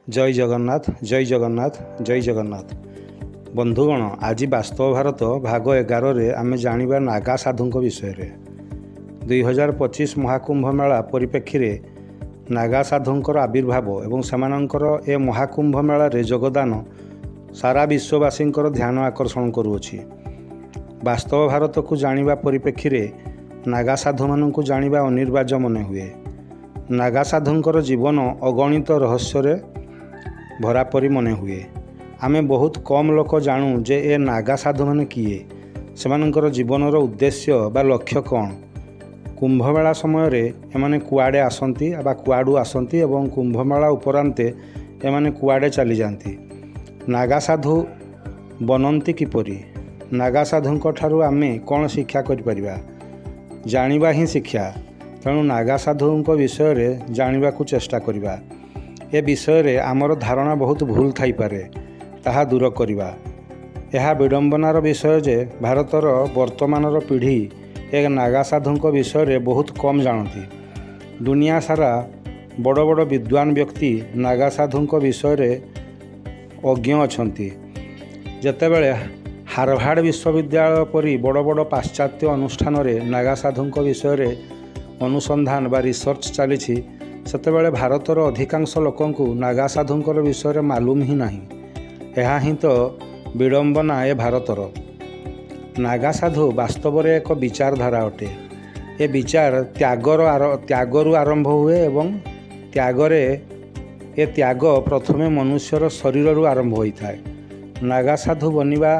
जय जगन्नाथ जय जगन्नाथ जय जगन्नाथ। बंधुगण, आज वास्तव भारत भाग 11 रे आमे जानिबा नागा साधुंक विषय रे। 2025 महाकुंभ मेला परिप्रेक्षी रे नागा साधुंकर आविर्भाव एवं सेमानंकर ए महाकुंभ मेला रे योगदान सारा विश्ववासींकर ध्यान आकर्षण करुअछि। वास्तव भारत को जानिबा परिप्रेक्षी रे नागा साधु माननकु जानिबा अनिर्वार्य मने हुए। नागा साधुंकर जीवन अगणित रहस्य रे भरापरी मने हुए। आमे बहुत कम लोक जानू जे ए नागा साधु माने किए, सेमानंकर जीवनर उद्देश्य बा लक्ष्य कौन। कुंभमेला समय रे एमाने कुआडे आसंती बा कुआडू आसंती एवं कुंभमेला उपरांते एमाने कुआडे चली जाती। नागा साधु बनंती किपरि, नागा साधुंक ठारू आमे कौन शिक्षा करि परिबा, जानिबा ही शिक्षा। तेणु नागा साधुंक विषय रे जानिबाकू चेष्टा करिबा। ए विषय रे आमर धारणा बहुत भूल थाई पारे, ताहा दूर करिबा। यह विडंबनार विषय जे भारतर वर्तमानर पीढ़ी एक नागा साधुंक विषय रे बहुत कम जानती। दुनिया सारा बड़ बड़ विद्वान व्यक्ति नागा साधुंक विषय रे अज्ञ अछंती। जेतेबेले हार्वर्ड विश्वविद्यालय परी बड़ बड़ पाश्चात्य अनुष्ठान रे नागा साधुंक विषय रे अनुसंधान बा रिसर्च चली, सेतेबेले भारतर अधिकांश लोकंकु नागा साधुंकर विषय रे मालूम ही नहीं। यह ही तो विडंबना ए भारतर। नागा साधु वास्तव में एक विचारधारा अटे। ए विचार त्यागरु आरंभ हुए एवं त्याग प्रथमे मनुष्यर शरीर आरंभ होता है। नागा साधु बनिबा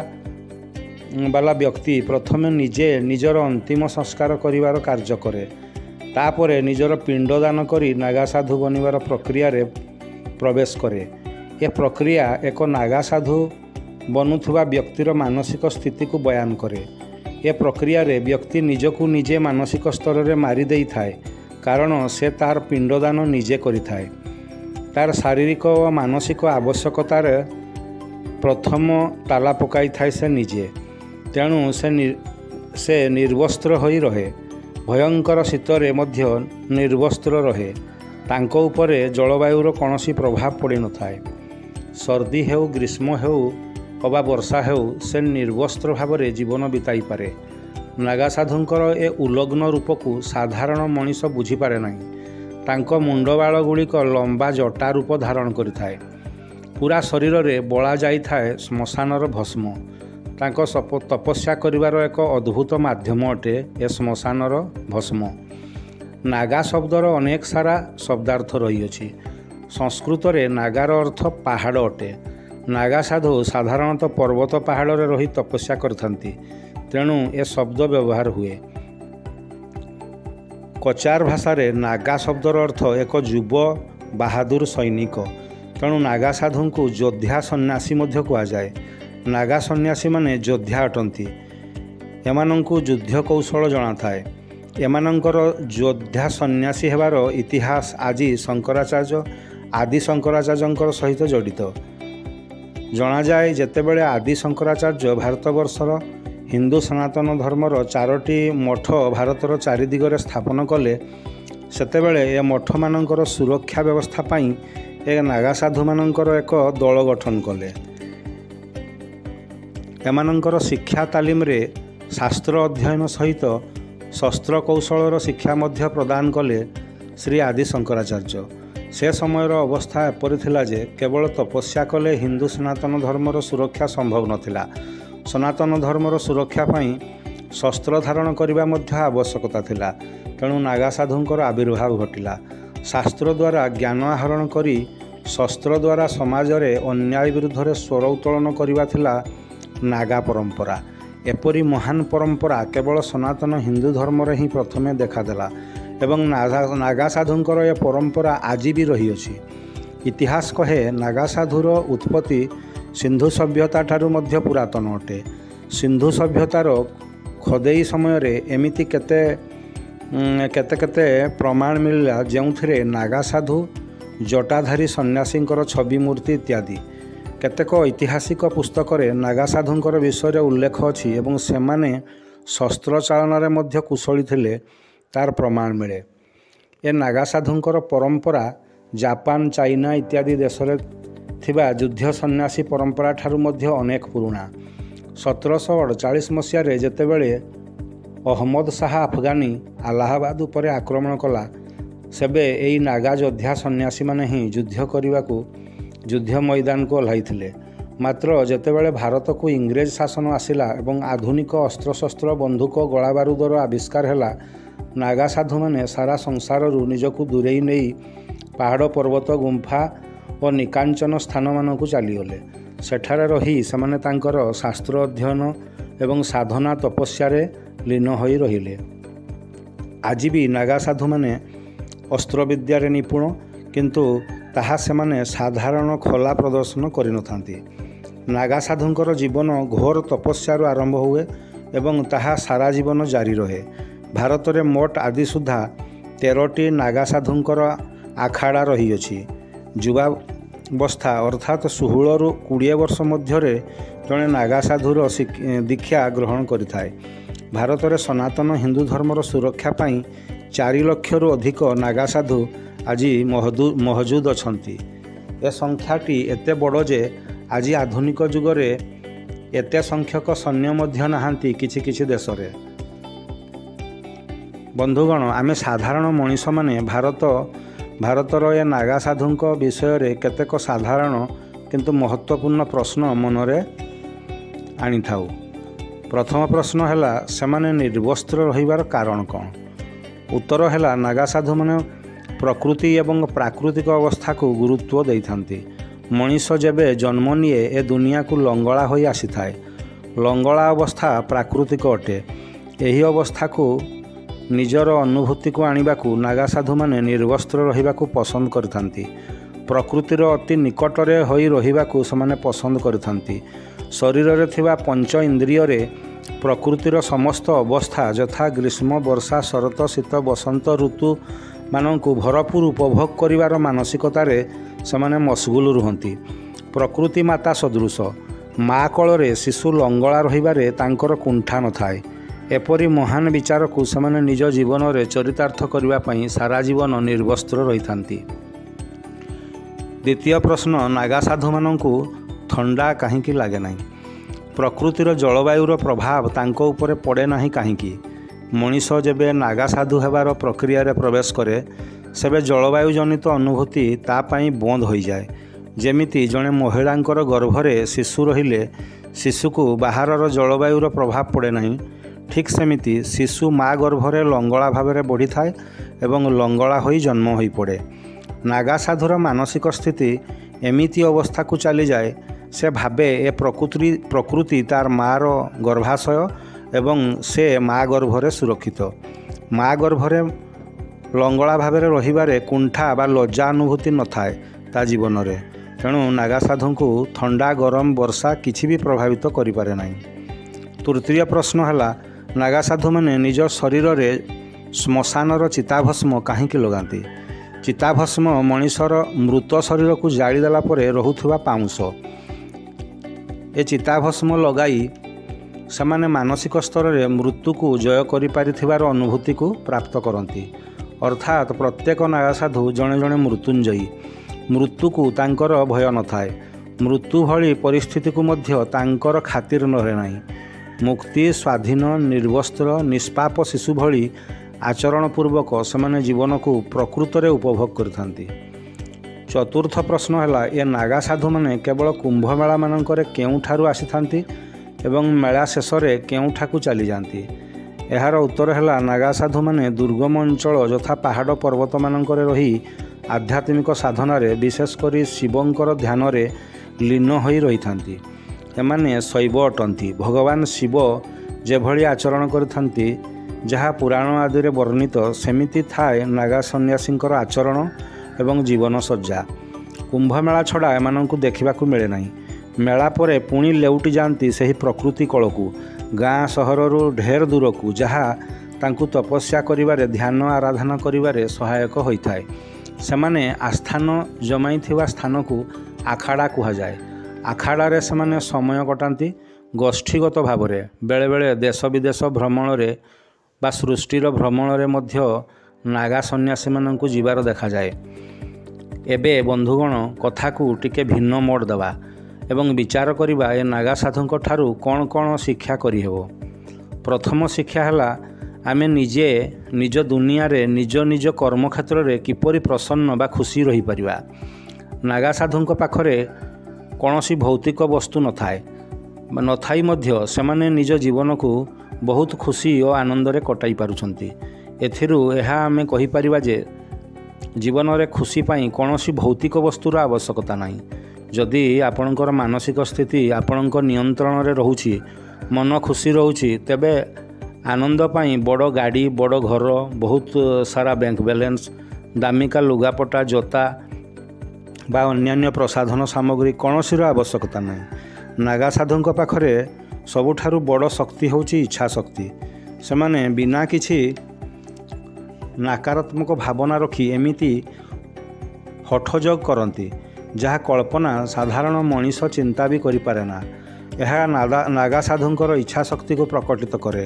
वाला व्यक्ति प्रथमे निजे निजर अंतिम संस्कार करिवार कार्य करे, तापरे निजर पिंडदान करी नागा साधु बनिबार प्रक्रिया रे प्रवेश करे। ए प्रक्रिया एक नागा साधु बनुथुवा व्यक्तिर मानसिक स्थिति को बयान करे। ए प्रक्रिया रे व्यक्ति निजकू निजे मानसिक स्तर रे मारी देई थाए, कारण से तार पिंडदान निजे करि थाए। तार शारीरिक और मानसिक आवश्यकतार प्रथम ताला पकाई थाए से निजे। तेणु से निर्वस्त्र होई रहे, भयंकर शीतरे मध्य निर्वस्त्र रहे। तांको उपरे जलवायुर कौनसी प्रभाव पड़ी न थाए। सर्दी हेउ, ग्रीष्म हेउ अबा वर्षा हेउ, से निर्वस्त्र भाव रे जीवन बिताई पारे। नागा साधुंकर ए उलग्न रूप को साधारण मनीष बुझी पारे नहीं। तांको मुंडबाळ गुड़िक लंबा जटा रूप धारण करिथाए। पूरा शरीर रे बला जाई थाए श्मशानर भस्म। तांको तपस्या करिवार एक अद्भुत माध्यम अटे ए श्मशानर भस्म। नागा शब्दर अनेक सारा शब्दार्थ रही अछि। संस्कृत रे नागार अर्थ पहाड़ अटे। नागा साधु साधारणतः पर्वत पहाड़ रे रही तपस्या करथांती, तेणु ए शब्द व्यवहार हुए। कचार भाषा रे नागा शब्दर अर्थ एक युव बहादुर सैनिक। तेणु नागा साधु को योद्धा सन्यासी मध्य कहा जाए। नागा सन्यासी माने योद्धा अटंती। एमानंकु युद्ध कौशल जଣା थाए। एमानंकर योद्धा सन्यासी हेबार इतिहास आज शंकराचार्य आदि शंकराचार्यंकर सहित जड़ित। जଣା जाए जेतेबेले आदि शंकराचार्य भारतवर्षर हिंदू सनातन धर्मर 4टी मठ भारतर चारिदिगरे स्थापन कले, सेतेबेले ए मठ मानकर सुरक्षा व्यवस्था पाई ए नागा साधु मानकर एक दल गठन कले। एमानंकर शिक्षा तालीम रे शास्त्र अध्ययन सहित शस्त्र कौशलर शिक्षा मध्य प्रदान कले श्री आदि शंकराचार्य। से समयर अवस्था एपरि थिला जे केवल तपस्या कले हिंदू सनातन धर्मर सुरक्षा संभव नथिला। सनातन धर्मर सुरक्षा पाई शस्त्र धारण करबा मध्य आवश्यकता थिला। तेणु नागा साधुंकर आविर्भाव घटिला। शास्त्र द्वारा ज्ञान आहरण करी शस्त्र द्वारा समाज रे अन्याय विरुद्ध रे स्वर उत्तोलन करबा थिला नागा परंपरा। एपरी महान परंपरा केवल सनातन हिंदू धर्म रे ही प्रथमे देखादेला एवं नागा साधुंकर ए परंपरा आज भी रही अछि। इतिहास कहे नागा साधुर उत्पत्ति सिंधु सभ्यता ठारू मध्य पुरातन अटे। सिंधु सभ्यतार खोदेई समय रे एमिति केते प्रमाण मिलला जेउथिरे नागा साधु, जटाधारी सन्यासींकर छवि मूर्ति इत्यादि। केतेक ऐतिहासिक पुस्तक रे नागा साधुंकर विषय उल्लेख अछि एवं सेमाने शस्त्र चालन रे मध्य कुशली थिले तार प्रमाण मिले। ए नागा साधुंकर परंपरा जापान, चाइना इत्यादि देश में ଥିବା ଯୁଦ୍ଧ ସନ୍ନ୍ୟାସୀ ପରମ୍ପରା ଠାରୁ ମଧ୍ୟ ଅନେକ ପୁରୁଣା। 1748 ମସିହାରେ ଯେତେବେଳେ ଅହମ୍ମଦ ଶାହା ଆଫଗାନୀ ଆଲାହାବାଦ ଉପରେ ଆକ୍ରମଣ କଲା, ସେବେ ଏହି ନାଗା ଯୋଦ୍ଧା ସନ୍ନ୍ୟାସୀମାନେ ହିଁ ଯୁଦ୍ଧ କରିବାକୁ ଯୁଦ୍ଧ ମଇଦାନକୁ ଓହ୍ଲାଇଥିଲେ। ମାତ୍ର ଯେତେବେଳେ ଭାରତକୁ ଇଂରେଜ ଶାସନ ଆସିଲା ଏବଂ ଆଧୁନିକ ଅସ୍ତ୍ରଶସ୍ତ୍ର, ବନ୍ଧୁକ, ଗୋଳାବାରୁଦର ଆବିଷ୍କାର ହେଲା, ନାଗା ସାଧୁମାନେ ସାରା ସଂସାରରୁ ନିଜକୁ ଦୂରେଇ ନେଇ ପାହାଡ଼, ପର୍ବତ, ଗୁମ୍ଫା ଓ ନିକାଞ୍ଚନ ସ୍ଥାନମାନଙ୍କୁ ଚାଲିଗଲେ। ସେଠାରେ ରହି ସେମାନେ ତାଙ୍କର ଶାସ୍ତ୍ର ଅଧ୍ୟୟନ ଏବଂ ସାଧନା ତପସ୍ୟାରେ ଲୀନ ହୋଇ ରହିଲେ। ଆଜି ବି ନାଗା ସାଧୁମାନେ ଅସ୍ତ୍ରବିଦ୍ୟାରେ ନିପୁଣ, କିନ୍ତୁ ତାହା ସେମାନେ ସାଧାରଣ ଖୋଲା ପ୍ରଦର୍ଶନ କରିନଥାନ୍ତି। ନାଗା ସାଧୁଙ୍କର ଜୀବନ ଘୋର ତପସ୍ୟାରୁ ଆରମ୍ଭ ହୁଏ ଏବଂ ତାହା ସାରା ଜୀବନ ଜାରି ରହେ। ଭାରତରେ ମୋଟ ଆଜି ସୁଦ୍ଧା 13ଟି ନାଗା ସାଧୁଙ୍କର ଆଖାଡ଼ା ରହିଅଛି। ଯୁବାବସ୍ଥା ଅର୍ଥାତ୍ 16ରୁ 20 ବର୍ଷ ମଧ୍ୟରେ ଜଣେ ନାଗା ସାଧୁର ଦୀକ୍ଷା ଗ୍ରହଣ କରିଥାଏ। ଭାରତରେ ସନାତନ ହିନ୍ଦୁ ଧର୍ମର ସୁରକ୍ଷା ପାଇଁ 4 ଲକ୍ଷରୁ ଅଧିକ ନାଗା ସାଧୁ ଆଜି ମହଜୁଦ ଅଛନ୍ତି। ଏ ସଂଖ୍ୟାଟି ଏତେ ବଡ଼ ଯେ ଆଜି ଆଧୁନିକ ଯୁଗରେ ଏତେ ସଂଖ୍ୟକ ସୈନ୍ୟ ମଧ୍ୟ ନାହାନ୍ତି କିଛି କିଛି ଦେଶରେ। ବନ୍ଧୁଗଣ, ଆମେ ସାଧାରଣ ମଣିଷମାନେ ଭାରତର ଏ ନାଗା ସାଧୁଙ୍କ ବିଷୟରେ କେତେକ ସାଧାରଣ କିନ୍ତୁ ମହତ୍ତ୍ୱପୂର୍ଣ୍ଣ ପ୍ରଶ୍ନ ମନରେ ଆଣିଥାଉ। ପ୍ରଥମ ପ୍ରଶ୍ନ ହେଲା, ସେମାନେ ନିର୍ବସ୍ତ୍ର ରହିବାର କାରଣ କ'ଣ? ଉତ୍ତର ହେଲା, ନାଗା ସାଧୁମାନେ ପ୍ରକୃତି ଏବଂ ପ୍ରାକୃତିକ ଅବସ୍ଥାକୁ ଗୁରୁତ୍ୱ ଦେଇଥାନ୍ତି। ମଣିଷ ଯେବେ ଜନ୍ମ ନିଏ ଏ ଦୁନିଆକୁ ଲଙ୍ଗଳା ହୋଇ ଆସିଥାଏ। ଲଙ୍ଗଳା ଅବସ୍ଥା ପ୍ରାକୃତିକ ଅଟେ। ଏହି ଅବସ୍ଥାକୁ ନିଜର ଅନୁଭୂତିକୁ ଆଣିବାକୁ ନାଗା ସାଧୁମାନେ ନିର୍ବସ୍ତ୍ର ରହିବାକୁ ପସନ୍ଦ କରିଥାନ୍ତି। ପ୍ରକୃତିର ଅତି ନିକଟରେ ହୋଇ ରହିବାକୁ ସେମାନେ ପସନ୍ଦ କରିଥାନ୍ତି। ଶରୀରରେ ଥିବା ପଞ୍ଚ ଇନ୍ଦ୍ରିୟରେ ପ୍ରକୃତିର ସମସ୍ତ ଅବସ୍ଥା ଯଥା ଗ୍ରୀଷ୍ମ, ବର୍ଷା, ଶରତ, ଶୀତ, ବସନ୍ତ ଋତୁମାନଙ୍କୁ ଭରପୁର ଉପଭୋଗ କରିବାର ମାନସିକତାରେ ସେମାନେ ମସଗୁଲ ରୁହନ୍ତି। ପ୍ରକୃତି ମାତା ସଦୃଶ ମା କୋଳରେ ଶିଶୁ ଲଙ୍ଗଳା ରହିବାରେ ତାଙ୍କର କୁଣ୍ଠା ନଥାଏ। ଏପରି ମହାନ ବିଚାରକୁ ସେମାନେ ନିଜ ଜୀବନରେ ଚରିତାର୍ଥ କରିବା ପାଇଁ ସାରା ଜୀବନ ନିର୍ବସ୍ତ୍ର ରହିଥାନ୍ତି। ଦ୍ୱିତୀୟ ପ୍ରଶ୍ନ, ନାଗା ସାଧୁମାନଙ୍କୁ ଥଣ୍ଡା କାହିଁକି ଲାଗେ ନାହିଁ? ପ୍ରକୃତିର ଜଳବାୟୁର ପ୍ରଭାବ ତାଙ୍କ ଉପରେ ପଡ଼େ ନାହିଁ କାହିଁକି? ମଣିଷ ଯେବେ ନାଗା ସାଧୁ ହେବାର ପ୍ରକ୍ରିୟାରେ ପ୍ରବେଶ କରେ, ସେବେ ଜଳବାୟୁ ଜନିତ ଅନୁଭୂତି ତା ପାଇଁ ବନ୍ଦ ହୋଇଯାଏ। ଯେମିତି ଜଣେ ମହିଳାଙ୍କର ଗର୍ଭରେ ଶିଶୁ ରହିଲେ ଶିଶୁକୁ ବାହାରର ଜଳବାୟୁର ପ୍ରଭାବ ପଡ଼େ ନାହିଁ, ଠିକ୍ ସେମିତି ଶିଶୁ ମା ଗର୍ଭରେ ଲଙ୍ଗଳା ଭାବରେ ବଢ଼ିଥାଏ ଏବଂ ଲଙ୍ଗଳା ହୋଇ ଜନ୍ମ ହୋଇପଡ଼େ। ନାଗା ସାଧୁର ମାନସିକ ସ୍ଥିତି ଏମିତି ଅବସ୍ଥାକୁ ଚାଲିଯାଏ, ସେ ଭାବେ ଏ ପ୍ରକୃତି ତାର ମାର ଗର୍ଭାଶୟ ଏବଂ ସେ ମା ଗର୍ଭରେ ସୁରକ୍ଷିତ। ମା ଗର୍ଭରେ ଲଙ୍ଗଳା ଭାବରେ ରହିବାରେ କୁଣ୍ଠା ବା ଲଜ୍ଜା ଅନୁଭୂତି ନଥାଏ ତା ଜୀବନରେ। ତେଣୁ ନାଗା ସାଧୁଙ୍କୁ ଥଣ୍ଡା, ଗରମ, ବର୍ଷା କିଛି ବି ପ୍ରଭାବିତ କରିପାରେ ନାହିଁ। ତୃତୀୟ ପ୍ରଶ୍ନ ହେଲା, ନାଗା ସାଧୁମାନେ ନିଜ ଶରୀରରେ ଶ୍ମଶାନର ଚିତାଭସ୍ମ କାହିଁକି ଲଗାନ୍ତି? ଚିତାଭସ୍ମ ମଣିଷର ମୃତ ଶରୀରକୁ ଜାଳିଦେଲା ପରେ ରହୁଥିବା ପାଉଁଶ। ଏ ଚିତାଭସ୍ମ ଲଗାଇ ସେମାନେ ମାନସିକ ସ୍ତରରେ ମୃତ୍ୟୁକୁ ଜୟ କରିପାରିଥିବାର ଅନୁଭୂତିକୁ ପ୍ରାପ୍ତ କରନ୍ତି। ଅର୍ଥାତ୍ ପ୍ରତ୍ୟେକ ନାଗା ସାଧୁ ଜଣେ ଜଣେ ମୃତ୍ୟୁଞ୍ଜୟୀ। ମୃତ୍ୟୁକୁ ତାଙ୍କର ଭୟ ନଥାଏ। ମୃତ୍ୟୁ ଭଳି ପରିସ୍ଥିତିକୁ ମଧ୍ୟ ତାଙ୍କର ଖାତିର ରହେ ନାହିଁ। ମୁକ୍ତି, ସ୍ୱାଧୀନ, ନିର୍ବସ୍ତ୍ର, ନିଷ୍ପାପ ଶିଶୁ ଭଳି ଆଚରଣପୂର୍ବକ ସେମାନେ ଜୀବନକୁ ପ୍ରକୃତରେ ଉପଭୋଗ କରିଥାନ୍ତି। ଚତୁର୍ଥ ପ୍ରଶ୍ନ ହେଲା, ଏ ନାଗା ସାଧୁମାନେ କେବଳ କୁମ୍ଭମେଳାମାନଙ୍କରେ କେଉଁଠାରୁ ଆସିଥାନ୍ତି ଏବଂ ମେଳା ଶେଷରେ କେଉଁଠାକୁ ଚାଲିଯାଆନ୍ତି? ଏହାର ଉତ୍ତର ହେଲା, ନାଗା ସାଧୁମାନେ ଦୁର୍ଗମ ଅଞ୍ଚଳ ଯଥା ପାହାଡ଼, ପର୍ବତମାନଙ୍କରେ ରହି ଆଧ୍ୟାତ୍ମିକ ସାଧନାରେ, ବିଶେଷ କରି ଶିବଙ୍କର ଧ୍ୟାନରେ ଲୀନ ହୋଇ ରହିଥାନ୍ତି। ଏମାନେ ଶୈବ ଅଟନ୍ତି। ଭଗବାନ ଶିବ ଯେଭଳି ଆଚରଣ କରିଥାନ୍ତି, ଯାହା ପୁରାଣ ଆଦିରେ ବର୍ଣ୍ଣିତ, ସେମିତି ଥାଏ ନାଗା ସନ୍ନ୍ୟାସୀଙ୍କର ଆଚରଣ ଏବଂ ଜୀବନସଜ୍ଜା। କୁମ୍ଭମେଳା ଛଡ଼ା ଏମାନଙ୍କୁ ଦେଖିବାକୁ ମିଳେ ନାହିଁ। ମେଳା ପରେ ପୁଣି ଲେଉଟି ଯାଆନ୍ତି ସେହି ପ୍ରକୃତି କୋଳକୁ, ଗାଁ ସହରରୁ ଢେର ଦୂରକୁ, ଯାହା ତାଙ୍କୁ ତପସ୍ୟା କରିବାରେ, ଧ୍ୟାନ ଆରାଧନା କରିବାରେ ସହାୟକ ହୋଇଥାଏ। ସେମାନେ ଆସ୍ଥାନ ଜମାଇଥିବା ସ୍ଥାନକୁ ଆଖାଡ଼ା କୁହାଯାଏ। ଆଖାଡ଼ାରେ ସେମାନେ ସମୟ କଟାନ୍ତି। ଗୋଷ୍ଠୀଗତ ଭାବରେ ବେଳେବେଳେ ଦେଶ ବିଦେଶ ଭ୍ରମଣରେ ବା ସୃଷ୍ଟିର ଭ୍ରମଣରେ ମଧ୍ୟ ନାଗା ସନ୍ନ୍ୟାସୀମାନଙ୍କୁ ଯିବାର ଦେଖାଯାଏ। ଏବେ ବନ୍ଧୁଗଣ କଥାକୁ ଟିକେ ଭିନ୍ନ ମୋଡ଼ ଦେବା ଏବଂ ବିଚାର କରିବା ଏ ନାଗା ସାଧୁଙ୍କ ଠାରୁ କ'ଣ କ'ଣ ଶିକ୍ଷା କରିହେବ। ପ୍ରଥମ ଶିକ୍ଷା ହେଲା ଆମେ ନିଜେ ନିଜ ଦୁନିଆରେ ନିଜ ନିଜ କର୍ମକ୍ଷେତ୍ରରେ କିପରି ପ୍ରସନ୍ନ ବା ଖୁସି ରହିପାରିବା। ନାଗା ସାଧୁଙ୍କ ପାଖରେ କୌଣସି ଭୌତିକ ବସ୍ତୁ ନଥାଇ ମଧ୍ୟ ସେମାନେ ନିଜ ଜୀବନକୁ ବହୁତ ଖୁସି ଓ ଆନନ୍ଦରେ କଟାଇ ପାରୁଛନ୍ତି। ଏଥିରୁ ଏହା ଆମେ କହିପାରିବା ଯେ ଜୀବନରେ ଖୁସି ପାଇଁ କୌଣସି ଭୌତିକ ବସ୍ତୁର ଆବଶ୍ୟକତା ନାହିଁ। ଯଦି ଆପଣଙ୍କର ମାନସିକ ସ୍ଥିତି ଆପଣଙ୍କ ନିୟନ୍ତ୍ରଣରେ ରହୁଛି, ମନ ଖୁସି ରହୁଛି, ତେବେ ଆନନ୍ଦ ପାଇଁ ବଡ଼ ଗାଡ଼ି, ବଡ଼ ଘର, ବହୁତ ସାରା ବ୍ୟାଙ୍କ ବାଲାନ୍ସ, ଦାମିକା ଲୁଗାପଟା, ଜୋତା ବା ଅନ୍ୟାନ୍ୟ ପ୍ରସାଧନ ସାମଗ୍ରୀ କୌଣସିର ଆବଶ୍ୟକତା ନାହିଁ। ନାଗା ସାଧୁଙ୍କ ପାଖରେ ସବୁଠାରୁ ବଡ଼ ଶକ୍ତି ହେଉଛି ଇଚ୍ଛା ଶକ୍ତି। ସେମାନେ ବିନା କିଛି ନକାରାତ୍ମକ ଭାବନା ରଖି ଏମିତି ହଠଯୋଗ କରନ୍ତି ଯାହା କଳ୍ପନା ସାଧାରଣ ମଣିଷ ଚିନ୍ତା ବି କରିପାରେ ନା। ଏହା ନାଗା ସାଧୁଙ୍କର ଇଚ୍ଛା ଶକ୍ତିକୁ ପ୍ରକଟିତ କରେ।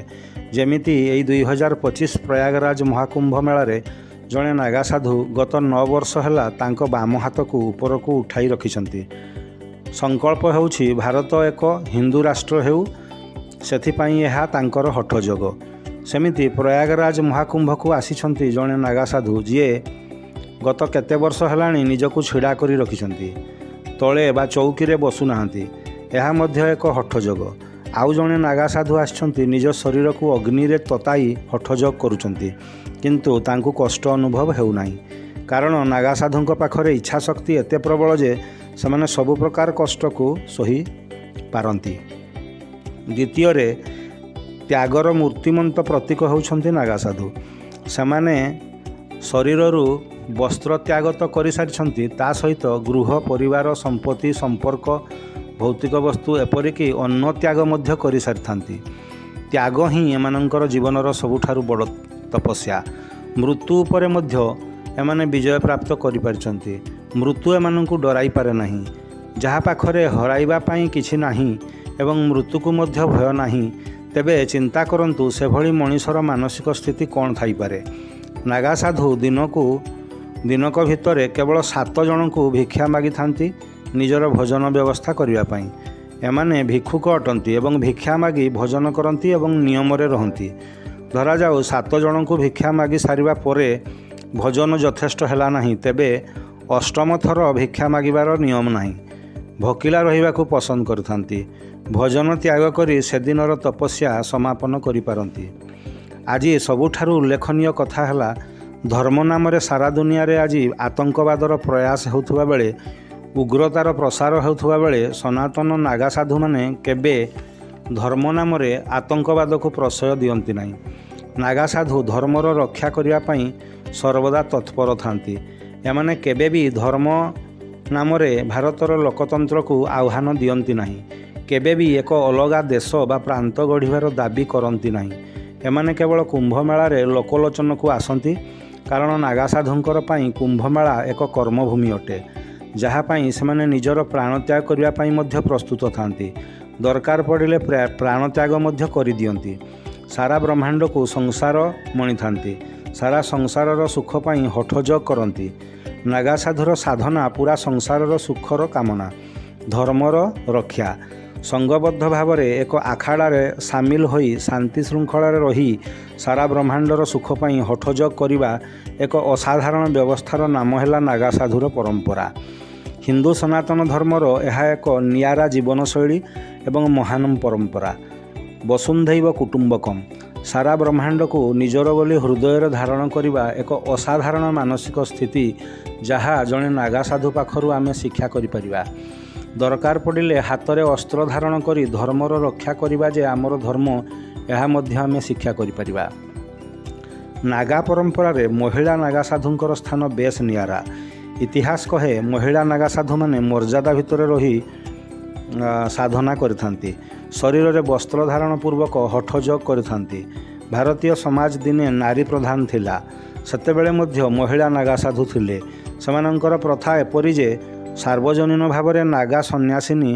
ଯେମିତି ଏଇ 2025 ପ୍ରୟାଗରାଜ ମହାକୁମ୍ଭ ମେଳାରେ ଜଣେ ନାଗା ସାଧୁ ଗତ 9 ବର୍ଷ ହେଲା ତାଙ୍କ ବାମ ହାତକୁ ଉପରକୁ ଉଠାଇ ରଖିଛନ୍ତି। ସଂକଳ୍ପ ହେଉଛି ଭାରତ ଏକ ହିନ୍ଦୁ ରାଷ୍ଟ୍ର ହେଉ, ସେଥିପାଇଁ ଏହା ତାଙ୍କର ହଠଯୋଗ। ସେମିତି ପ୍ରୟାଗରାଜ ମହାକୁମ୍ଭକୁ ଆସିଛନ୍ତି ଜଣେ ନାଗା ସାଧୁ ଯିଏ ଗତ କେତେ ବର୍ଷ ହେଲାଣି ନିଜକୁ ଛିଡ଼ା କରି ରଖିଛନ୍ତି, ତଳେ ବା ଚୌକିରେ ବସୁନାହାନ୍ତି। ଏହା ମଧ୍ୟ ଏକ ହଠଯୋଗ। ଆଉ ଜଣେ ନାଗା ସାଧୁ ଆସିଛନ୍ତି ନିଜ ଶରୀରକୁ ଅଗ୍ନିରେ ତତାଇ ହଠଯୋଗ କରୁଛନ୍ତି, କିନ୍ତୁ ତାଙ୍କୁ କଷ୍ଟ ଅନୁଭବ ହେଉନାହିଁ। କାରଣ ନାଗା ସାଧୁଙ୍କ ପାଖରେ ଇଚ୍ଛା ଶକ୍ତି ଏତେ ପ୍ରବଳ ଯେ ସେମାନେ ସବୁ ପ୍ରକାର କଷ୍ଟକୁ ସହି ପାରନ୍ତି। ଦ୍ୱିତୀୟରେ ତ୍ୟାଗର ମୂର୍ତ୍ତିମନ୍ତ ପ୍ରତୀକ ହେଉଛନ୍ତି ନାଗା ସାଧୁ। ସେମାନେ ଶରୀରରୁ ବସ୍ତ୍ର ତ୍ୟାଗ ତ କରିସାରିଛନ୍ତି, ତା ସହିତ ଗୃହ, ପରିବାର, ସମ୍ପତ୍ତି, ସମ୍ପର୍କ, ଭୌତିକ ବସ୍ତୁ ଏପରିକି ଅନ୍ନ ତ୍ୟାଗ ମଧ୍ୟ କରିସାରିଥାନ୍ତି। ତ୍ୟାଗ ହିଁ ଏମାନଙ୍କର ଜୀବନର ସବୁଠାରୁ ବଡ଼ ତପସ୍ୟା। ମୃତ୍ୟୁ ଉପରେ ମଧ୍ୟ ଏମାନେ ବିଜୟ ପ୍ରାପ୍ତ କରିପାରିଛନ୍ତି। ମୃତ୍ୟୁ ଏମାନଙ୍କୁ ଡରାଇ ପାରେ ନାହିଁ। ଯାହା ପାଖରେ ହରାଇବା ପାଇଁ କିଛି ନାହିଁ ଏବଂ ମୃତ୍ୟୁକୁ ମଧ୍ୟ ଭୟ ନାହିଁ, ତେବେ ଚିନ୍ତା କରନ୍ତୁ ସେଭଳି ମଣିଷର ମାନସିକ ସ୍ଥିତି କ'ଣ ଥାଇପାରେ। ନାଗା ସାଧୁ ଦିନକ ଭିତରେ କେବଳ 7 ଜଣଙ୍କୁ ଭିକ୍ଷା ମାଗିଥାନ୍ତି ନିଜର ଭୋଜନ ବ୍ୟବସ୍ଥା କରିବା ପାଇଁ। ଏମାନେ ଭିକ୍ଷୁକ ଅଟନ୍ତି ଏବଂ ଭିକ୍ଷା ମାଗି ଭୋଜନ କରନ୍ତି ଏବଂ ନିୟମରେ ରହନ୍ତି। ଧରାଯାଉ 7 ଜଣଙ୍କୁ ଭିକ୍ଷା ମାଗି ସାରିବା ପରେ ଭୋଜନ ଯଥେଷ୍ଟ ହେଲା ନାହିଁ, ତେବେ 8ମ ଥର ଭିକ୍ଷା ମାଗିବାର ନିୟମ ନାହିଁ। ଭୋକିଲା ରହିବାକୁ ପସନ୍ଦ କରିଥାନ୍ତି। ଭୋଜନ ତ୍ୟାଗ କରି ସେଦିନର ତପସ୍ୟା ସମାପନ କରିପାରନ୍ତି। ଆଜି ସବୁଠାରୁ ଉଲ୍ଲେଖନୀୟ କଥା ହେଲା, ଧର୍ମ ନାମରେ ସାରା ଦୁନିଆରେ ଆଜି ଆତଙ୍କବାଦର ପ୍ରୟାସ ହେଉଥିବା ବେଳେ, ଉଗ୍ରତାର ପ୍ରସାର ହେଉଥିବା ବେଳେ ସନାତନ ନାଗା ସାଧୁମାନେ କେବେ ଧର୍ମ ନାମରେ ଆତଙ୍କବାଦକୁ ପ୍ରଶ୍ରୟ ଦିଅନ୍ତି ନାହିଁ। ନାଗା ସାଧୁ ଧର୍ମର ରକ୍ଷା କରିବା ପାଇଁ ସର୍ବଦା ତତ୍ପର ଥାନ୍ତି। ଏମାନେ କେବେ ବି ଧର୍ମ ନାମରେ ଭାରତର ଲୋକତନ୍ତ୍ରକୁ ଆହ୍ୱାନ ଦିଅନ୍ତି ନାହିଁ। କେବେ ବି ଏକ ଅଲଗା ଦେଶ ବା ପ୍ରାନ୍ତ ଗଢ଼ିବାର ଦାବି କରନ୍ତି ନାହିଁ। ଏମାନେ କେବଳ କୁମ୍ଭମେଳାରେ ଲୋକଲୋଚନକୁ ଆସନ୍ତି, କାରଣ ନାଗା ସାଧୁଙ୍କର ପାଇଁ କୁମ୍ଭମେଳା ଏକ କର୍ମଭୂମି ଅଟେ, ଯାହା ପାଇଁ ସେମାନେ ନିଜର ପ୍ରାଣତ୍ୟାଗ କରିବା ପାଇଁ ମଧ୍ୟ ପ୍ରସ୍ତୁତ ଥାନ୍ତି। ଦରକାର ପଡ଼ିଲେ ପ୍ରାଣତ୍ୟାଗ ମଧ୍ୟ କରିଦିଅନ୍ତି। ସାରା ବ୍ରହ୍ମାଣ୍ଡକୁ ସଂସାର ମଣିଥାନ୍ତି। ସାରା ସଂସାରର ସୁଖ ପାଇଁ ହଠଯୋଗ କରନ୍ତି। ନାଗା ସାଧୁର ସାଧନା ପୁରା ସଂସାରର ସୁଖର କାମନା, ଧର୍ମର ରକ୍ଷା। ସଂଘବଦ୍ଧ ଭାବରେ ଏକ ଆଖାଡ଼ାରେ ସାମିଲ ହୋଇ ଶାନ୍ତି ଶୃଙ୍ଖଳାରେ ରହି ସାରା ବ୍ରହ୍ମାଣ୍ଡର ସୁଖ ପାଇଁ ହଠଯୋଗ କରିବା ଏକ ଅସାଧାରଣ ବ୍ୟବସ୍ଥାର ନାମ ହେଲା ନାଗା ସାଧୁର ପରମ୍ପରା। ହିନ୍ଦୁ ସନାତନ ଧର୍ମର ଏହା ଏକ ନିଆରା ଜୀବନଶୈଳୀ ଏବଂ ମହାନ ପରମ୍ପରା। ବସୁନ୍ଧୈବ କୁଟୁମ୍ବକମ୍, ସାରା ବ୍ରହ୍ମାଣ୍ଡକୁ ନିଜର ବୋଲି ହୃଦୟରେ ଧାରଣ କରିବା ଏକ ଅସାଧାରଣ ମାନସିକ ସ୍ଥିତି, ଯାହା ଜଣେ ନାଗା ସାଧୁ ପାଖରୁ ଆମେ ଶିକ୍ଷା କରିପାରିବା। ଦରକାର ପଡ଼ିଲେ ହାତରେ ଅସ୍ତ୍ର ଧାରଣ କରି ଧର୍ମର ରକ୍ଷା କରିବା ଯେ ଆମର ଧର୍ମ, ଏହା ମଧ୍ୟ ଆମେ ଶିକ୍ଷା କରିପାରିବା। ନାଗା ପରମ୍ପରାରେ ମହିଳା ନାଗା ସାଧୁଙ୍କର ସ୍ଥାନ ବେଶ ନିଆରା। ଇତିହାସ କହେ ମହିଳା ନାଗା ସାଧୁମାନେ ମର୍ଯ୍ୟାଦା ଭିତରେ ରହି ସାଧନା କରିଥାନ୍ତି। ଶରୀରରେ ବସ୍ତ୍ର ଧାରଣ ପୂର୍ବକ ହଠଯୋଗ କରିଥାନ୍ତି। ଭାରତୀୟ ସମାଜ ଦିନେ ନାରୀ ପ୍ରଧାନ ଥିଲା, ସେତେବେଳେ ମଧ୍ୟ ମହିଳା ନାଗା ସାଧୁ ଥିଲେ। ସେମାନଙ୍କର ପ୍ରଥା ଏପରି ଯେ ସାର୍ବଜନୀନ ଭାବରେ ନାଗା ସନ୍ନ୍ୟାସିନୀ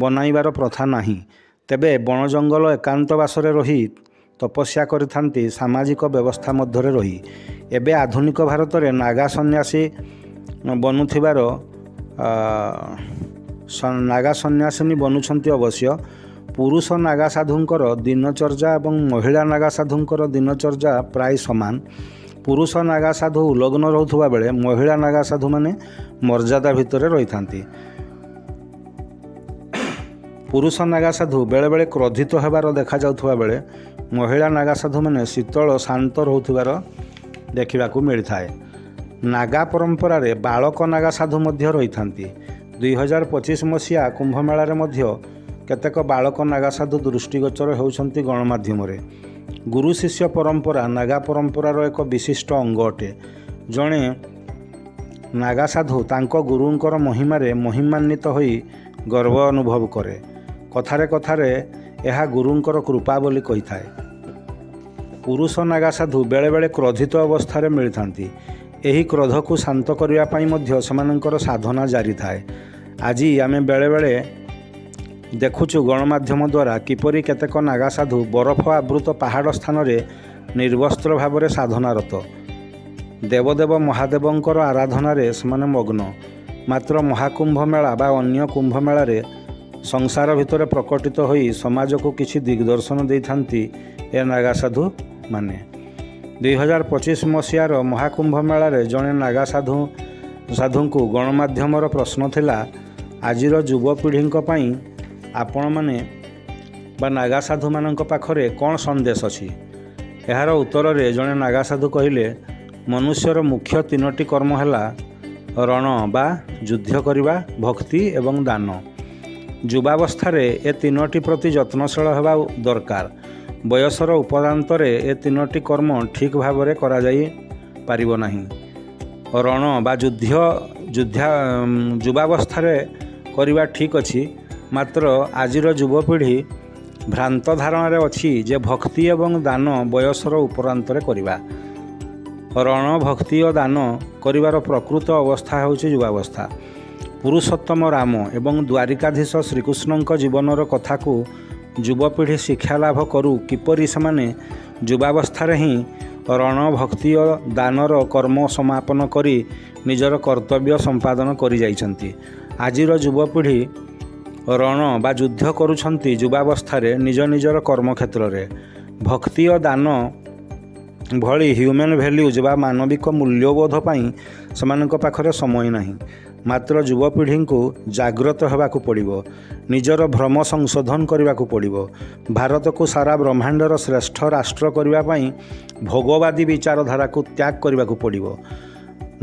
ବନାଇବାର ପ୍ରଥା ନାହିଁ। ତେବେ ବଣ ଜଙ୍ଗଲ ଏକାନ୍ତବାସରେ ରହି ତପସ୍ୟା କରିଥାନ୍ତି, ସାମାଜିକ ବ୍ୟବସ୍ଥା ମଧ୍ୟରେ ରହି। ଏବେ ଆଧୁନିକ ଭାରତରେ ନାଗା ସନ୍ନ୍ୟାସୀ ବନୁଥିବାର ନାଗା ସନ୍ନ୍ୟାସିନୀ ବନୁଛନ୍ତି ଅବଶ୍ୟ। ପୁରୁଷ ନାଗା ସାଧୁଙ୍କର ଦିନଚର୍ଯ୍ୟା ଏବଂ ମହିଳା ନାଗା ସାଧୁଙ୍କର ଦିନଚର୍ଯ୍ୟା ପ୍ରାୟ ସମାନ। ପୁରୁଷ ନାଗା ସାଧୁ ଉଲଗ୍ନ ରହୁଥିବା ବେଳେ ମହିଳା ନାଗା ସାଧୁମାନେ ମର୍ଯ୍ୟାଦା ଭିତରେ ରହିଥାନ୍ତି। ପୁରୁଷ ନାଗା ସାଧୁ ବେଳେବେଳେ କ୍ରୋଧିତ ହେବାର ଦେଖାଯାଉଥିବା ବେଳେ ମହିଳା ନାଗା ସାଧୁମାନେ ଶୀତଳ ଶାନ୍ତ ରହୁଥିବାର ଦେଖିବାକୁ ମିଳିଥାଏ। ନାଗା ପରମ୍ପରାରେ ବାଳକ ନାଗା ସାଧୁ ମଧ୍ୟ ରହିଥାନ୍ତି। 2025 ମସିହା କୁମ୍ଭମେଳାରେ ମଧ୍ୟ କେତେକ ବାଳକ ନାଗା ସାଧୁ ଦୃଷ୍ଟିଗୋଚର ହେଉଛନ୍ତି ଗଣମାଧ୍ୟମରେ। ଗୁରୁ ଶିଷ୍ୟ ପରମ୍ପରା ନାଗା ପରମ୍ପରାର ଏକ ବିଶିଷ୍ଟ ଅଙ୍ଗ ଅଟେ। ଜଣେ ନାଗା ସାଧୁ ତାଙ୍କ ଗୁରୁଙ୍କର ମହିମାରେ ମହିମାନ୍ୱିତ ହୋଇ ଗର୍ବ ଅନୁଭବ କରେ। କଥାରେ କଥାରେ ଏହା ଗୁରୁଙ୍କର କୃପା ବୋଲି କହିଥାଏ। ପୁରୁଷ ନାଗା ସାଧୁ ବେଳେବେଳେ କ୍ରୋଧିତ ଅବସ୍ଥାରେ ମିଳିଥାନ୍ତି। ଏହି କ୍ରୋଧକୁ ଶାନ୍ତ କରିବା ପାଇଁ ମଧ୍ୟ ସେମାନଙ୍କର ସାଧନା ଜାରି ଥାଏ। ଆଜି ଆମେ ବେଳେବେଳେ ଦେଖୁଛୁ ଗଣମାଧ୍ୟମ ଦ୍ୱାରା କିପରି କେତେକ ନାଗା ସାଧୁ ବରଫ ଆବୃତ ପାହାଡ଼ ସ୍ଥାନରେ ନିର୍ବସ୍ତ୍ର ଭାବରେ ସାଧନାରତ। ଦେବଦେବ ମହାଦେବଙ୍କର ଆରାଧନାରେ ସେମାନେ ମଗ୍ନ। ମାତ୍ର ମହାକୁମ୍ଭ ମେଳା ବା ଅନ୍ୟ କୁମ୍ଭ ମେଳାରେ ସଂସାର ଭିତରେ ପ୍ରକଟିତ ହୋଇ ସମାଜକୁ କିଛି ଦିଗ୍ଦର୍ଶନ ଦେଇଥାନ୍ତି ଏ ନାଗା ସାଧୁମାନେ। 2025 ମସିହାର ମହାକୁମ୍ଭ ମେଳାରେ ଜଣେ ନାଗା ସାଧୁଙ୍କୁ ଗଣମାଧ୍ୟମର ପ୍ରଶ୍ନ ଥିଲା, ଆଜିର ଯୁବପିଢ଼ିଙ୍କ ପାଇଁ ଆପଣମାନେ ବା ନାଗା ସାଧୁମାନଙ୍କ ପାଖରେ କ'ଣ ସନ୍ଦେଶ ଅଛି? ଏହାର ଉତ୍ତରରେ ଜଣେ ନାଗା ସାଧୁ କହିଲେ, ମନୁଷ୍ୟର ମୁଖ୍ୟ 3ଟି କର୍ମ ହେଲା ରଣ ବା ଯୁଦ୍ଧ କରିବା, ଭକ୍ତି ଏବଂ ଦାନ। ଯୁବାବସ୍ଥାରେ ଏ 3ଟି ପ୍ରତି ଯତ୍ନଶୀଳ ହେବା ଦରକାର। ବୟସର ଉପରାନ୍ତରେ ଏ 3ଟି କର୍ମ ଠିକ୍ ଭାବରେ କରାଯାଇ ପାରିବ ନାହିଁ। ରଣ ବା ଯୁବାବସ୍ଥାରେ କରିବା ଠିକ୍ ଅଛି, ମାତ୍ର ଆଜିର ଯୁବପିଢ଼ି ଭ୍ରାନ୍ତ ଧାରଣାରେ ଅଛି ଯେ ଭକ୍ତି ଏବଂ ଦାନ ବୟସର ଉପରାନ୍ତରେ କରିବା। ରଣ, ଭକ୍ତି ଓ ଦାନ କରିବାର ପ୍ରକୃତ ଅବସ୍ଥା ହେଉଛି ଯୁବାବସ୍ଥା। ପୁରୁଷୋତ୍ତମ ରାମ ଏବଂ ଦ୍ୱାରିକାଧୀଶ ଶ୍ରୀକୃଷ୍ଣଙ୍କ ଜୀବନର କଥାକୁ ଯୁବପିଢ଼ି ଶିକ୍ଷାଲାଭ କରୁ କିପରି ସେମାନେ ଯୁବାବସ୍ଥାରେ ହିଁ ରଣ, ଭକ୍ତି ଓ ଦାନର କର୍ମ ସମାପନ କରି ନିଜର କର୍ତ୍ତବ୍ୟ ସମ୍ପାଦନ କରିଯାଇଛନ୍ତି। ଆଜିର ଯୁବପିଢ଼ି ରଣ ବା ଯୁଦ୍ଧ କରୁଛନ୍ତି ଯୁବାବସ୍ଥାରେ ନିଜ ନିଜର କର୍ମକ୍ଷେତ୍ରରେ। ଭକ୍ତି ଓ ଦାନ ଭଳି ହ୍ୟୁମାନ୍ ଭ୍ୟାଲ୍ୟୁଜ୍ ବା ମାନବିକ ମୂଲ୍ୟବୋଧ ପାଇଁ ସେମାନଙ୍କ ପାଖରେ ସମୟ ନାହିଁ। ମାତ୍ର ଯୁବପିଢ଼ିଙ୍କୁ ଜାଗ୍ରତ ହେବାକୁ ପଡ଼ିବ। ନିଜର ଭ୍ରମ ସଂଶୋଧନ କରିବାକୁ ପଡ଼ିବ। ଭାରତକୁ ସାରା ବ୍ରହ୍ମାଣ୍ଡର ଶ୍ରେଷ୍ଠ ରାଷ୍ଟ୍ର କରିବା ପାଇଁ ଭୋଗବାଦୀ ବିଚାରଧାରାକୁ ତ୍ୟାଗ କରିବାକୁ ପଡ଼ିବ।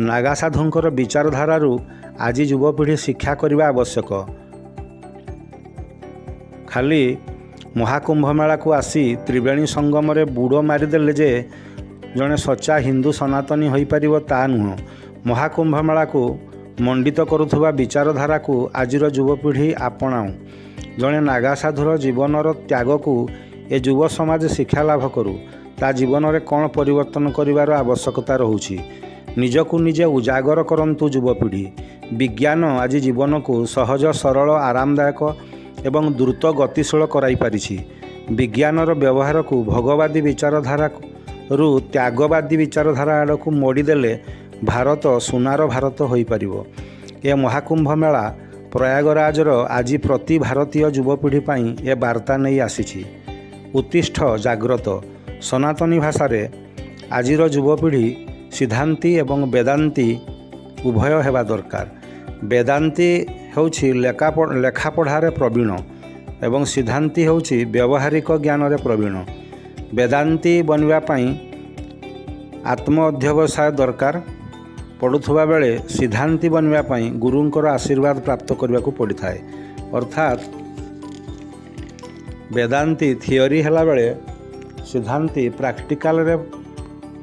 ନାଗା ସାଧୁଙ୍କର ବିଚାରଧାରାରୁ ଆଜି ଯୁବପିଢ଼ି ଶିକ୍ଷା କରିବା ଆବଶ୍ୟକ। ଖାଲି ମହାକୁମ୍ଭ ମେଳାକୁ ଆସି ତ୍ରିବେଣୀ ସଙ୍ଗମରେ ବୁଡ଼ ମାରିଦେଲେ ଯେ ଜଣେ ସଚ୍ଚା ହିନ୍ଦୁ ସନାତନୀ ହୋଇପାରିବ ତା ନୁହଁ। ମହାକୁମ୍ଭ ମେଳାକୁ ମଣ୍ଡିତ କରୁଥିବା ବିଚାରଧାରାକୁ ଆଜିର ଯୁବପିଢ଼ି ଆପଣାଉ। ଜଣେ ନାଗା ସାଧୁର ଜୀବନର ତ୍ୟାଗକୁ ଏ ଯୁବ ସମାଜ ଶିକ୍ଷା ଲାଭ କରୁ। ତା ଜୀବନରେ କ'ଣ ପରିବର୍ତ୍ତନ କରିବାର ଆବଶ୍ୟକତା ରହୁଛି, ନିଜକୁ ନିଜେ ଉଜାଗର କରନ୍ତୁ ଯୁବପିଢ଼ି। ବିଜ୍ଞାନ ଆଜି ଜୀବନକୁ ସହଜ, ସରଳ, ଆରାମଦାୟକ ଏବଂ ଦ୍ରୁତ ଗତିଶୀଳ କରାଇପାରିଛି। ବିଜ୍ଞାନର ବ୍ୟବହାରକୁ ଭୋଗବାଦୀ ବିଚାରଧାରାରୁ ତ୍ୟାଗବାଦୀ ବିଚାରଧାରା ଆଡ଼କୁ ମୋଡ଼ିଦେଲେ ଭାରତ ସୁନାର ଭାରତ ହୋଇପାରିବ। ଏ ମହାକୁମ୍ଭ ମେଳା ପ୍ରୟାଗରାଜର ଆଜି ପ୍ରତି ଭାରତୀୟ ଯୁବପିଢ଼ି ପାଇଁ ଏ ବାର୍ତ୍ତା ନେଇ ଆସିଛି। ଉତ୍ତିଷ୍ଠ, ଜାଗ୍ରତ। ସନାତନୀ ଭାଷାରେ ଆଜିର ଯୁବପିଢ଼ି ସିଦ୍ଧାନ୍ତୀ ଏବଂ ବେଦାନ୍ତୀ ଉଭୟ ହେବା ଦରକାର। ବେଦାନ୍ତୀ ହେଉଛି ଲେଖାପଢ଼ାରେ ପ୍ରବୀଣ ଏବଂ ସିଦ୍ଧାନ୍ତୀ ହେଉଛି ବ୍ୟବହାରିକ ଜ୍ଞାନରେ ପ୍ରବୀଣ। ବେଦାନ୍ତୀ ବନିବା ପାଇଁ ଆତ୍ମ ଅଧ୍ୟବସାୟ ଦରକାର ପଡ଼ୁଥିବା ବେଳେ ସିଦ୍ଧାନ୍ତୀ ବନିବା ପାଇଁ ଗୁରୁଙ୍କର ଆଶୀର୍ବାଦ ପ୍ରାପ୍ତ କରିବାକୁ ପଡ଼ିଥାଏ। ଅର୍ଥାତ୍ ବେଦାନ୍ତୀ ଥିଓରି ହେଲାବେଳେ ସିଦ୍ଧାନ୍ତୀ ପ୍ରାକ୍ଟିକାଲରେ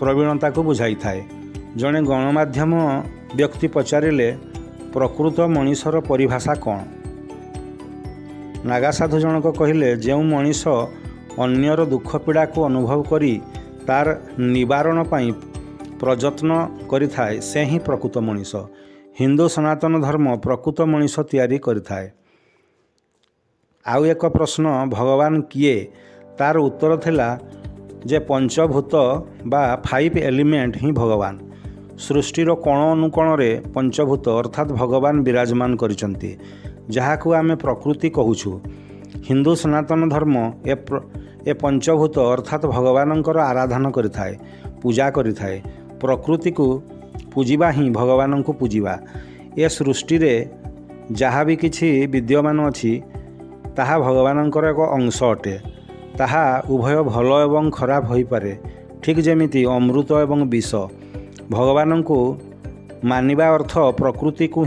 ପ୍ରବୀଣତାକୁ ବୁଝାଇଥାଏ। ଜଣେ ଗଣମାଧ୍ୟମ ବ୍ୟକ୍ତି ପଚାରିଲେ, ପ୍ରକୃତ ମଣିଷର ପରିଭାଷା କ'ଣ? ନାଗା ସାଧୁ ଜଣକ କହିଲେ, ଯେଉଁ ମଣିଷ ଅନ୍ୟର ଦୁଃଖ ପୀଡ଼ାକୁ ଅନୁଭବ କରି ତାର ନିବାରଣ ପାଇଁ ପ୍ରଯତ୍ନ କରିଥାଏ ସେ ହିଁ ପ୍ରକୃତ ମଣିଷ। ହିନ୍ଦୁ ସନାତନ ଧର୍ମ ପ୍ରକୃତ ମଣିଷ ତିଆରି କରିଥାଏ। ଆଉ ଏକ ପ୍ରଶ୍ନ, ଭଗବାନ କିଏ? ତାର ଉତ୍ତର ଥିଲା ଯେ ପଞ୍ଚଭୂତ ବା 5 ଏଲିମେଣ୍ଟ ହିଁ ଭଗବାନ। ସୃଷ୍ଟିର କୋଣ ଅନୁକୋଣରେ ପଞ୍ଚଭୂତ ଅର୍ଥାତ୍ ଭଗବାନ ବିରାଜମାନ କରିଛନ୍ତି, ଯାହାକୁ ଆମେ ପ୍ରକୃତି କହୁଛୁ। ହିନ୍ଦୁ ସନାତନ ଧର୍ମ ଏ ପଞ୍ଚଭୂତ ଅର୍ଥାତ୍ ଭଗବାନଙ୍କର ଆରାଧନା କରିଥାଏ, ପୂଜା କରିଥାଏ। ପ୍ରକୃତିକୁ ପୂଜିବା ହିଁ ଭଗବାନଙ୍କୁ ପୂଜିବା। ଏ ସୃଷ୍ଟିରେ ଯାହା ବି କିଛି ବିଦ୍ୟମାନ ଅଛି ତାହା ଭଗବାନଙ୍କର ଏକ ଅଂଶ ଅଟେ। ତାହା ଉଭୟ ଭଲ ଏବଂ ଖରାପ ହୋଇପାରେ, ଠିକ୍ ଯେମିତି ଅମୃତ ଏବଂ ବିଷ। ଭଗବାନଙ୍କୁ ମାନିବା ଅର୍ଥ ପ୍ରକୃତିକୁ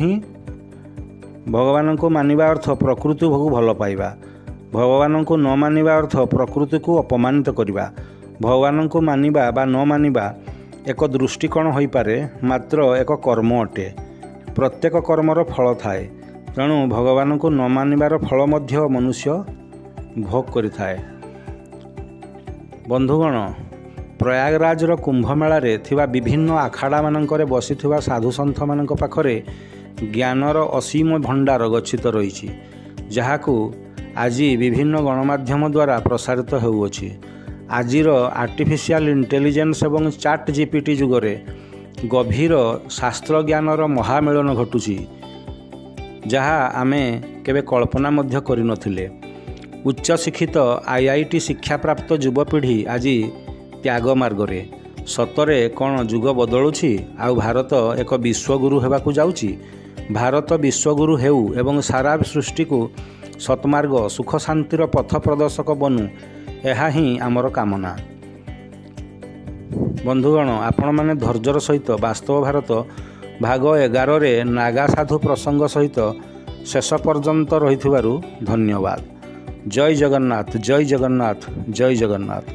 ଭଲ ପାଇବା। ଭଗବାନଙ୍କୁ ନ ମାନିବା ଅର୍ଥ ପ୍ରକୃତିକୁ ଅପମାନିତ କରିବା। ଭଗବାନଙ୍କୁ ମାନିବା ବା ନ ମାନିବା ଏକ ଦୃଷ୍ଟିକୋଣ ହୋଇପାରେ, ମାତ୍ର ଏକ କର୍ମ ଅଟେ। ପ୍ରତ୍ୟେକ କର୍ମର ଫଳ ଥାଏ, ତେଣୁ ଭଗବାନଙ୍କୁ ନ ମାନିବାର ଫଳ ମଧ୍ୟ ମନୁଷ୍ୟ ଭୋଗ କରିଥାଏ। ବନ୍ଧୁଗଣ, ପ୍ରୟାଗରାଜର କୁମ୍ଭମେଳାରେ ଥିବା ବିଭିନ୍ନ ଆଖାଡ଼ାମାନଙ୍କରେ ବସିଥିବା ସାଧୁସନ୍ଥମାନଙ୍କ ପାଖରେ ଜ୍ଞାନର ଅସୀମ ଭଣ୍ଡାର ଗଚ୍ଛିତ ରହିଛି, ଯାହାକୁ ଆଜି ବିଭିନ୍ନ ଗଣମାଧ୍ୟମ ଦ୍ୱାରା ପ୍ରସାରିତ ହେଉଅଛି। ଆଜିର ଆର୍ଟିଫିସିଆଲ ଇଣ୍ଟେଲିଜେନ୍ସ ଏବଂ ଚାଟ୍ ଜିପିଟି ଯୁଗରେ ଗଭୀର ଶାସ୍ତ୍ରଜ୍ଞାନର ମହାମିଳନ ଘଟୁଛି, ଯାହା ଆମେ କେବେ କଳ୍ପନା ମଧ୍ୟ କରିନଥିଲେ। ଉଚ୍ଚଶିକ୍ଷିତ IIT ଶିକ୍ଷାପ୍ରାପ୍ତ ଯୁବପିଢ଼ି ଆଜି ତ୍ୟାଗ ମାର୍ଗରେ। ସତରେ କ'ଣ ଯୁଗ ବଦଳୁଛି ଆଉ ଭାରତ ଏକ ବିଶ୍ୱଗୁରୁ ହେବାକୁ ଯାଉଛି? ଭାରତ ବିଶ୍ୱଗୁରୁ ହେଉ ଏବଂ ସାରା ସୃଷ୍ଟିକୁ ସତ୍ମାର୍ଗ, ସୁଖ ଶାନ୍ତିର ପଥ ପ୍ରଦର୍ଶକ ବନୁ, ଏହା ହିଁ ଆମର କାମନା। ବନ୍ଧୁଗଣ, ଆପଣମାନେ ଧୈର୍ଯ୍ୟର ସହିତ ବାସ୍ତବ ଭାରତ ଭାଗ 11ରେ ନାଗା ସାଧୁ ପ୍ରସଙ୍ଗ ସହିତ ଶେଷ ପର୍ଯ୍ୟନ୍ତ ରହିଥିବାରୁ ଧନ୍ୟବାଦ। ଜୟ ଜଗନ୍ନାଥ, ଜୟ ଜଗନ୍ନାଥ, ଜୟ ଜଗନ୍ନାଥ।